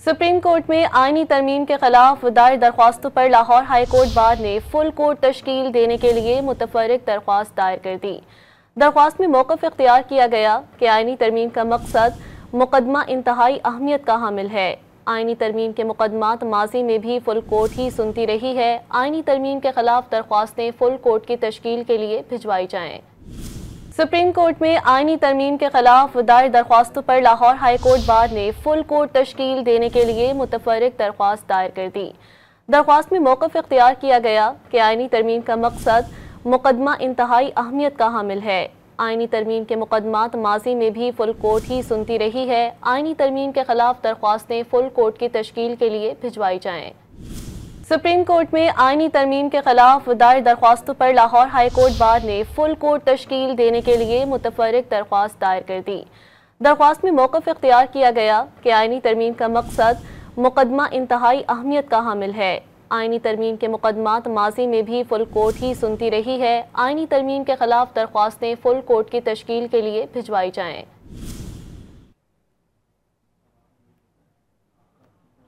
Supreme court में आईनी तरमीम के खिलाफ दायर दरख्वास्तों पर लाहौर हाई कोर्ट बार ने फुल कोर्ट तश्कील देने के लिए मुतफर्रिक दरख्वास्त दायर कर दी। दरख्वास्त में मौक़िफ़ इख्तियार किया गया कि आईनी तरमीम का मकसद मुकदमा इंतहाई अहमियत का हामिल है। आईनी तरमीम के मुकदमात माजी में भी फुल कोर्ट ही सुनती रही है। आईनी तरमीम के खिलाफ दरख्वास्तें फुल कोर्ट की तश्कील के लिए भिजवाई जाएँ। सुप्रीम कोर्ट में आईनी तरमीम के खिलाफ दायर दरख्वास्तों पर लाहौर हाई कोर्ट बार ने फुल कोर्ट तश्कील देने के लिए मुतफर्रिक दरख्वास्त दायर कर दी। दरख्वास्त में मौक़िफ़ इख्तियार किया गया कि आईनी तरमीम का मकसद मुकदमा इंतहाई अहमियत का हामिल है। आईनी तरमीम के मुकदमात माजी में भी फुल कोर्ट ही सुनती रही है। आईनी तरमीम के खिलाफ दरख्वास्तें फुल कोर्ट की तश्कील के लिए भिजवाई जाएँ। सुप्रीम कोर्ट में आईनी तरमीम के खिलाफ दायर दरख्वास्तों पर लाहौर हाई कोर्ट बार ने फुल कोर्ट तश्कील देने के लिए मुतफर्रिक दरख्वास्त दायर कर दी। दरख्वास्त में मौक़िफ़ इख्तियार किया गया कि आईनी तरमीम का मकसद मुकदमा इंतहाई अहमियत का हामिल है। आईनी तरमीम के मुकदमात माजी में भी फुल कोर्ट ही सुनती रही है। आईनी तरमीम के खिलाफ दरख्वास्तें फुल कोर्ट की तश्कील के लिए भिजवाई जाएँ।